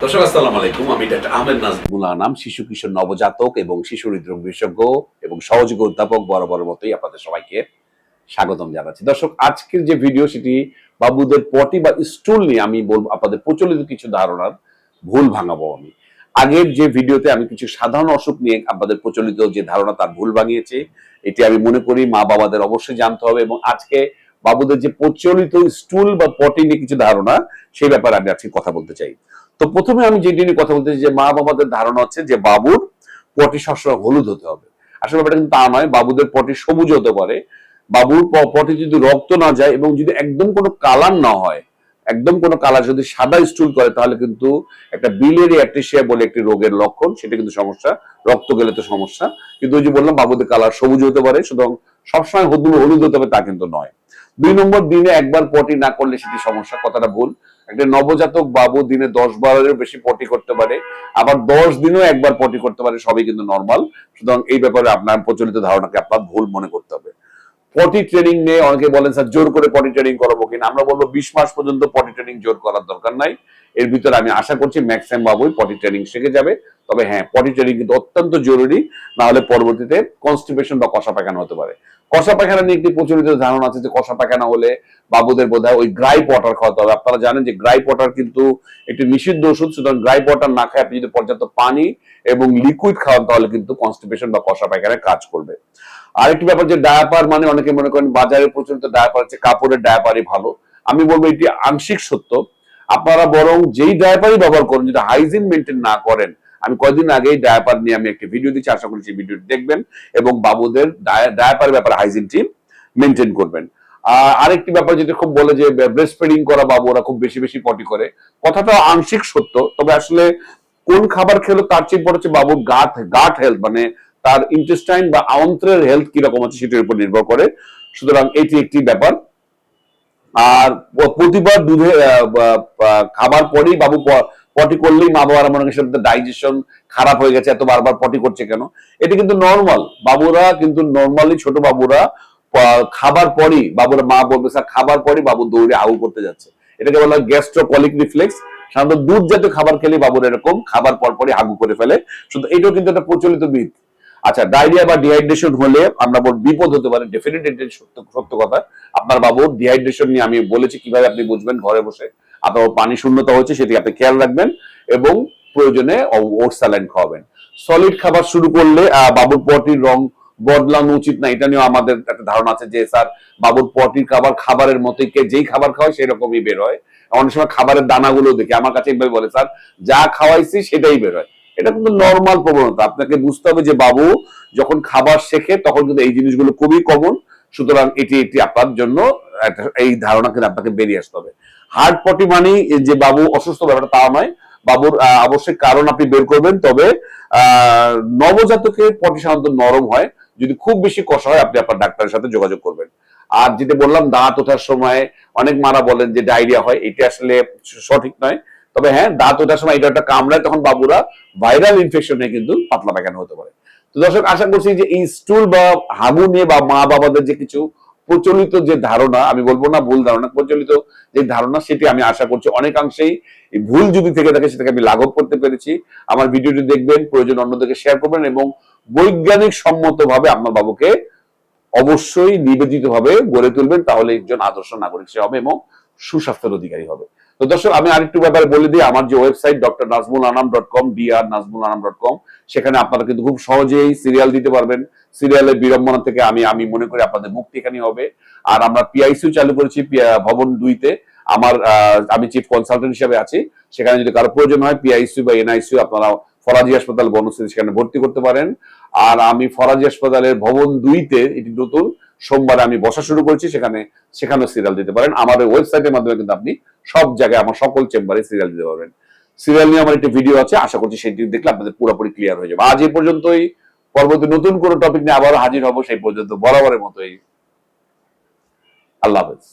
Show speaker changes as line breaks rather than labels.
দর্শক আসসালামু আলাইকুম, আমি ডাক্তার আহমেদ নাজমুল আনাম, শিশু কিশোর নবজাতক এবং শিশু হৃদরোগ বিশেষজ্ঞ এবং সহযোগী অধ্যাপক বরাবরের মতোই আপনাদের সবাইকে স্বাগতম জানাচ্ছি। দর্শক, আজকের যে ভিডিও সেটি বাবুদের পটি বা স্টুল নিয়ে আমি বলবো, আপনাদের প্রচলিত কিছু ধারণার ভুল ভাঙাবো। আমি আগের যে ভিডিওতে আমি কিছু সাধারণ অসুখ নিয়ে আপনাদের প্রচলিত যে ধারণা তার ভুল ভাঙিয়েছি, এটি আমি মনে করি মা বাবাদের অবশ্যই জানতে হবে। এবং আজকে বাবুদের যে প্রচলিত স্টুল বা পটি নিয়ে কিছু ধারণা, সেই ব্যাপারে আমি আজকে কথা বলতে চাই। তো প্রথমে আমি যেটি নিয়ে কথা বলতে চাই যে মা বাবাদের ধারণা হচ্ছে যে বাবুর পটি সবসময় হলুদ হতে হবে। আসলে ব্যাপারটা কিন্তু তা নয়। বাবুদের পটি সবুজ হতে পারে। বাবুর পটি যদি রক্ত না যায় এবং যদি একদম কোনো কালার না হয়, একদম কোনো কালার যদি সাদা স্টুল করে, তাহলে কিন্তু একটা বিলিয়ারি অ্যাট্রিশিয়া বলে একটি রোগের লক্ষণ, সেটা কিন্তু সমস্যা। রক্ত গেলে তো সমস্যা। কিন্তু ওই যে বললাম বাবুদের কালার সবুজ হতে পারে, সুতরাং সবসময় হলুদ হতে হবে তা কিন্তু নয়। 2 নম্বর, দিনে একবার পটি না করলে সেটি সমস্যা, কথাটা ভুল। একটা নবজাতক বাবু দিনে 10-12 বেশি পটি করতে পারে, আবার 10 দিনেও একবার পটি করতে পারে, সবই কিন্তু নর্মাল। সুতরাং এই ব্যাপারে আপনার প্রচলিত ধারণাকে আপনার ভুল মনে করতে হবে। পটি ট্রেনিং নিয়ে অনেকে বলেন স্যার জোর করে পটি ট্রেনিং করাবো কিনা। আমরা বলবো 20 মাস পর্যন্ত পটি ট্রেনিং জোর করার দরকার নাই। এর ভিতরে আমি আশা করছি ম্যাক্সিমাম বাবুই পটি ট্রেনিং শিখে যাবে। তবে হ্যাঁ, পটি ট্রেনিং কিন্তু অত্যন্ত জরুরি, না হলে পরবর্তীতে কনস্টিপেশন বা কষা পায়খানা হতে পারে। কষা পায়খানা নিয়ে একটি প্রচলিত ধারণা আছে যে কষা পায়খানা হলে বাবুদের বোধহয় ওই গ্রাইপ ওয়াটার খাওয়াতে হবে। আপনারা জানেন যে গ্রাইপ ওয়াটার কিন্তু একটি নিষিদ্ধ ওষুধ। সুতরাং গ্রাইপ ওয়াটার না খায় আপনি যদি পর্যাপ্ত পানি এবং লিকুইড খাওয়ান, তাহলে কিন্তু কনস্টিপেশন বা কষা পায়খানায় কাজ করবে। আরেকটি ব্যাপার যে ডায়াপার, মানে অনেকে মনে করেন বাজারে প্রচলিত ডায়াপার হচ্ছে কাপড়ের ডায়াপারই ভালো। আমি বলবো এটি আংশিক সত্য। আপনারা বরং যেই ডায়াপারই ব্যবহার করুন, যদি হাইজিন মেনটেন না করেন, আমি কয়েকদিন আগেই ডায়াপার নিয়ে আমি একটি ভিডিও দিচ্ছি, আশা করি সেই ভিডিওটি দেখবেন এবং বাবুদের ডায়াপারের ব্যাপারে হাইজিনটি মেনটেন করবেন। আরেকটি ব্যাপার যেটা খুব বলে যে ব্রেস্ট ফিডিং করা বাবুরা খুব বেশি বেশি পটি করে, কথাটা আংশিক সত্য। তবে আসলে কোন খাবার খেলো তার চেয়ে বড় হচ্ছে বাবুর গাট হেলথ, মানে তার ইন্টেস্টাইন বা অন্ত্রের হেলথ কিরকম আছে সেটার উপর নির্ভর করে। সুতরাং এটি একটি ব্যাপার। আর প্রতিবার দুধে খাবার পরেই বাবু পটি করলেই মা বাবারা মনে করেন ডাইজেশন খারাপ হয়ে গেছে, এত বারবার পটি করছে কেন। এটা কিন্তু নর্মাল। বাবুরা কিন্তু নর্মালি, ছোট বাবুরা খাবার পরই বাবুরা, মা বলবে স্যার খাবার পরই বাবু দৌড়ে হাউ করতে যাচ্ছে, এটাকে বলা হয় গ্যাস্ট্রোকলিক রিফ্লেক্স। সাধারণত দুধ জাতীয় খাবার খেলে বাবুরা এরকম খাবার পরই হাগু করে ফেলে। শুধু এটাও কিন্তু একটা প্রচলিত মিথ। আচ্ছা, ডায়রিয়া বা ডিহাইড্রেশন হলে আমরা বিপদ হতে পারে, ডেফিনেটলি সত্য কথা। আপনার বাবুর ডিহাইড্রেশন নিয়ে আমি বলেছি কিভাবে আপনি বুঝবেন ঘরে বসে। আপনার পানি শূন্যতা হচ্ছে সেটি আপনি খেয়াল রাখবেন এবং প্রয়োজনে ওটস স্যালাইন খাওয়াবেন। সলিড খাবার শুরু করলে বাবুর পটির রং বদলানো উচিত না, এটা নিয়ে আমাদের একটা ধারণা আছে যে স্যার বাবুর পটির খাবারের মতোই যেই খাবার খাওয়ায় সেই রকমই বের হয়। অনেক সময় খাবারের দানাগুলো দেখে আমার কাছে এইভাবে বলে স্যার যা খাওয়াইছি সেটাই বের হয়। এটা কিন্তু নর্মাল প্রবণতা। আপনাকে বুঝতে হবে যে বাবু যখন খাবার শেখে তখন কিন্তু এই জিনিসগুলো খুবই কমন। সুতরাং এটি আপনার জন্য এই ধারণা কিন্তু আপনাকে বেরিয়ে আসতে হবে। হার্ড পটি মানে যে বাবু অসুস্থ, ব্যাপারটা তা নয়। বাবুর অবশ্যই কারণ আপনি বের করবেন। তবে নবজাতকের পটি সাধারণত নরম হয়। যদি খুব বেশি কষা হয় আপনি আপনার ডাক্তারের সাথে যোগাযোগ করবেন। আর যেটা বললাম দাঁত ওঠার সময় অনেক মারা বলেন যে ডায়রিয়া হয়, এটা আসলে সঠিক নয়। তবে হ্যাঁ, দাঁত ওঠার সময় এটা কামড়ায়, তখন বাবুরা ভাইরাল ইনফেকশনে কিন্তু পাতলা পায়খানা হতে পারে। তো দর্শক, আশা করছি যে এই স্টুল বা হাগু নিয়ে বা মা বাবাদের যে কিছু প্রচলিত যে ধারণা, আমি বলবো না ভুল ধারণা, প্রচলিত যে ধারণা সেটি আমি আশা করছি অনেকাংশেই ভুল যদি থেকে থাকে সেটাকে আমি লাঘব করতে পেরেছি। আমার ভিডিওটি দেখবেন, প্রয়োজন অন্যদেরকে শেয়ার করবেন এবং বৈজ্ঞানিক সম্মত ভাবে আপনার বাবুকে অবশ্যই নিবেদিত ভাবে গড়ে তুলবেন, তাহলে একজন আদর্শ নাগরিক সে হবে এবং সুস্বাস্থ্যের অধিকারী হবে। তো দর্শক, আমি আরেকটু ব্যাপারে বলে দিই, আমার যে ওয়েবসাইট drnazmulanam.com, drnazmulanam.com, সেখানে আপনারা কিন্তু খুব সহজেই সিরিয়াল দিতে পারবেন। সিরিয়ালের বিড়ম্বনা থেকে আমি মনে করি আপনাদের মুক্তি এখানে হবে। আর আমরা পিআইসিইউ চালু করেছি ভবন 2-তে। আমি চিফ কনসালটেন্ট হিসেবে আছি। সেখানে যদি কারো প্রয়োজন হয় পিআইসিইউ বা এনআইসিইউ, আপনারা ফরাজি হাসপাতাল বনশ্রী সেখানে ভর্তি করতে পারেন। আর আমি ফরাজি হাসপাতালের ভবন 2-তে এটি নতুন সোমবারে আমি বসা শুরু করেছি, সেখানে সিরিয়াল দিতে পারেন। আমাদের ওয়েবসাইটের মাধ্যমে কিন্তু আপনি সব জায়গায় আমার সকল চেম্বারে সিরিয়াল দিতে পারবেন। সিরিয়াল নিয়ে আমার একটি ভিডিও আছে, আশা করছি সেটি দেখলে আপনাদের পুরোপুরি ক্লিয়ার হয়ে যাবে। আজ এই পর্যন্তই। পরবর্তী নতুন কোনো টপিক নিয়ে আবারও হাজির হব। সেই পর্যন্ত বরাবরের মতোই আল্লাহ হাফেজ।